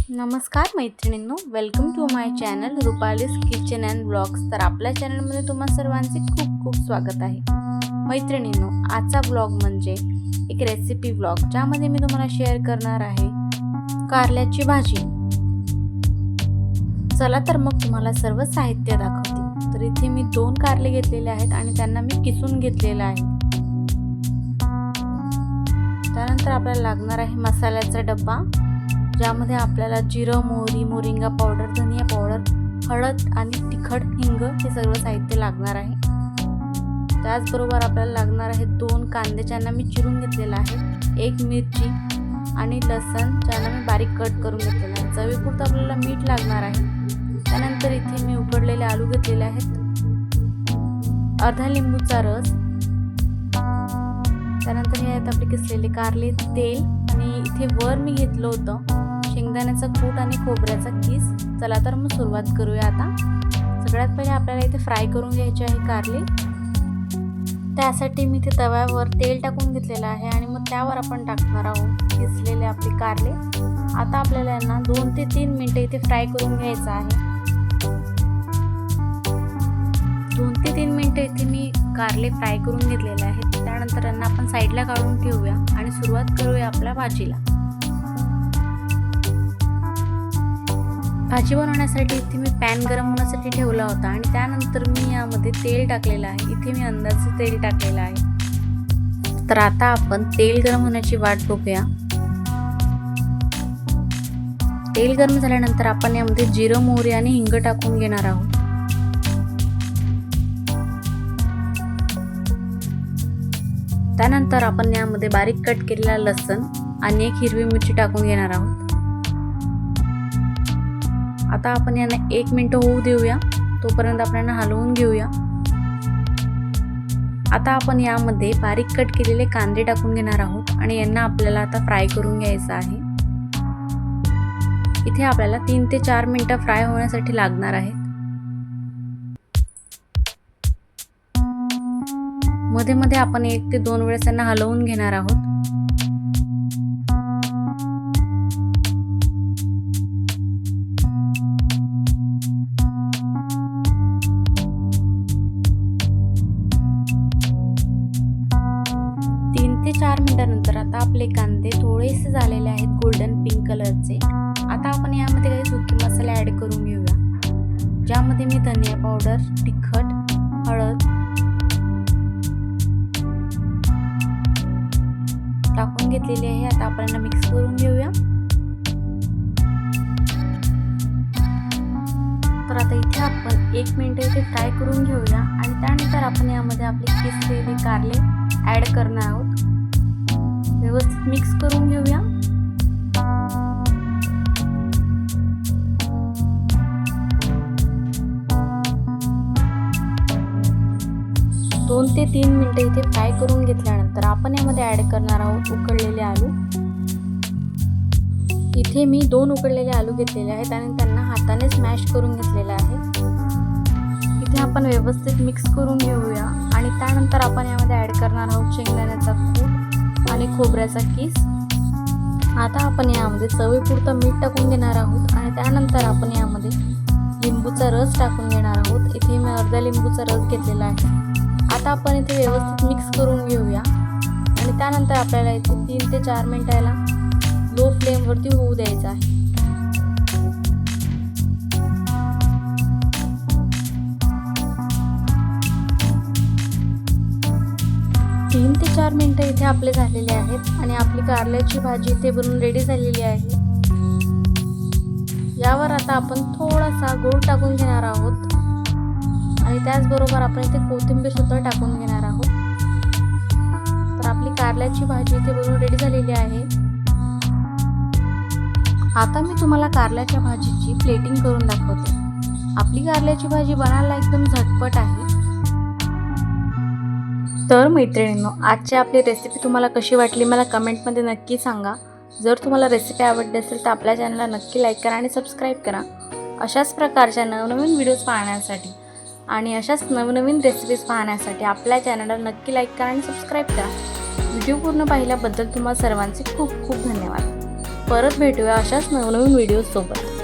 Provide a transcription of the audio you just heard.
नमस्कार मैत्रिणींनो, welcome to my channel Rupali's kitchen and blogs. तर आपल्या चॅनलमध्ये तुम्हा सर्वांचे खूप खूप स्वागत आहे। मैत्रिणींनो, आजचा ब्लॉग म्हणजे एक रेसिपी ब्लॉग, ज्यामध्ये मी तुम्हाला शेअर करणार आहे कारल्याची भाजी। चला तर मग तुम्हाला सर्व साहित्य दाखवते। तर इथे मी 2 कारले घेतलेले आहेत आणि त्यांना मी किसून घेतलेलं आहे। त्यानंतर आपल्याला लागणार आहे मसाल्याचा डब्बा, ज्यामध्ये आपल्याला जिरं, मोहरी, मोरिंगा पावडर, धनिया पावडर, हळद आणि तिखट, हिंग हे सर्व साहित्य लागणार आहे। त्याचबरोबर आपल्याला लागणार आहे 2 कांदे, ज्यांना मी चिरून घेतलेला आहे, 1 मिरची आणि लसण, ज्यांना मी बारीक कट करून घेतलेला आहे। चवीपुरतं आपल्याला मीठ लागणार आहे। त्यानंतर इथे मी उकडलेले आलू घेतलेले आहेत, अर्धा लिंबूचा रस, त्यानंतर हे आहेत आपले किसलेले कारले, तेल आणि इथे वर मी घेतलं होतं शेंगदाण्याचा कूट आणि खोबऱ्याचा किस। चला तर मग सुरुवात करूया। आता सगळ्यात पहिले आपल्याला इथे फ्राय करून घ्यायचे आहे कारले। त्यासाठी मी इथे तव्यावर तेल टाकून घेतलेलं आहे आणि मग त्यावर आपण टाकणार आहोत किसलेले आपले कारले। आता आपल्याला यांना 2 ते 3 मिनिटे इथे फ्राय करून घ्यायचं आहे। 2 ते 3 मिनिटे इथे मी कारले फ्राय करून घेतलेले आहेत। त्यानंतर यांना आपण साईडला काढून ठेवूया आणि सुरुवात करूया आपल्या भाजीला। भाजी बनवण्यासाठी इथे मी पॅन गरम होण्यासाठी ठेवला होता आणि त्यानंतर मी यामध्ये तेल टाकलेलं आहे। इथे मी अंदाजे तेल टाकलेलं आहे। तर आता आपण तेल गरम होण्याची वाट बघूया। तेल गरम झाल्यानंतर आपण यामध्ये जिरं, मोहरी आणि हिंग टाकून घेणार आहोत। त्यानंतर आपण यामध्ये बारीक कट केलेला लसण आणि 1 हिरवी मिरची टाकून घेणार आहोत। आता आपण यांना 1 मिनिट होऊ देऊया, तोपर्यंत आपण यांना हलवून घेऊया। आता आपण यामध्ये बारीक कट केलेले कांदे टाकून घेणार आहोत आणि यांना आपल्याला आता फ्राय करून घ्यायचं आहे। इथे आपल्याला 3 ते 4 मिनिटं फ्राय होण्यासाठी लागणार आहेत। मध्ये मध्ये आपण 1 ते 2 वेळेस यांना हलवून घेणार आहोत। ते 4 मिनिटांनंतर आता आपले कांदे थोडेसे झालेले आहेत गोल्डन पिंक कलरचे। आता आपण यामध्ये काही सुके मसाले ॲड करून घेऊया, ज्यामध्ये मी धनिया पावडर, तिखट, हळद टाकून घेतलेली आहे। आता आपण यांना मिक्स करून घेऊया। तर आता इथे आपण 1 मिनिट इथे फ्राय करून घेऊया आणि त्यानंतर आपण यामध्ये आपले किसलेले कारले ॲड करणार आहोत। व्यवस्थित मिक्स करून घेऊया। दोन ते 3 मिनिटे इथे फ्राय करून घेतल्यानंतर आपण यामध्ये ॲड करणार आहोत उकडलेले आलू। इथे मी 2 उकडलेले आलू घेतलेले आहेत आणि त्यांना हाताने स्मॅश करून घेतलेले आहे। इथे आपण व्यवस्थित मिक्स करून घेऊया आणि त्यानंतर आपण यामध्ये ॲड करणार आहोत शेंगदाण्याचा कूट आणि खोबऱ्याचा किस। आता आपण यामध्ये चवीपुरतं मीठ टाकून घेणार आहोत आणि त्यानंतर आपण यामध्ये लिंबूचा रस टाकून घेणार आहोत। इथे मी अर्धा लिंबूचा रस घेतलेला आहे। आता आपण इथे व्यवस्थित मिक्स करून घेऊया आणि त्यानंतर आपल्याला इथे 3 ते 4 मिनिटाला लो फ्लेमवरती होऊ द्यायचं आहे। 3 ते 4 मिनिटं इथे आपले झालेले आहेत आणि आपली कारल्याची भाजी इथे बनवून रेडी झालेली आहे। यावर आता आपण थोडासा गूळ टाकून घेणार आहोत आणि त्याचबरोबर आपण इथे कोथिंबीर सुद्धा टाकून घेणार आहोत। तर आपली कारल्याची भाजी इथे बनवून रेडी झालेली आहे। आता मी तुम्हाला कारल्याच्या भाजीची प्लेटिंग करून दाखवते। आपली कारल्याची भाजी बनायला एकदम झटपट आहे। तर मैत्रिणींनो, आजची आपली रेसिपी तुम्हाला कशी वाटली मला कमेंटमध्ये नक्की सांगा। जर तुम्हाला रेसिपी आवडली असेल तर आपल्या चॅनलला नक्की लाईक करा आणि सबस्क्राईब करा। अशाच प्रकारच्या नवनवीन व्हिडिओज पाहण्यासाठी आणि अशाच नवनवीन रेसिपीज पाहण्यासाठी आपल्या चॅनलला नक्की लाईक करा आणि सबस्क्राईब करा। व्हिडिओ पूर्ण पाहिल्याबद्दल तुम्हा सर्वांचे खूप खूप धन्यवाद। परत भेटूया अशाच नवनवीन व्हिडिओसोबत.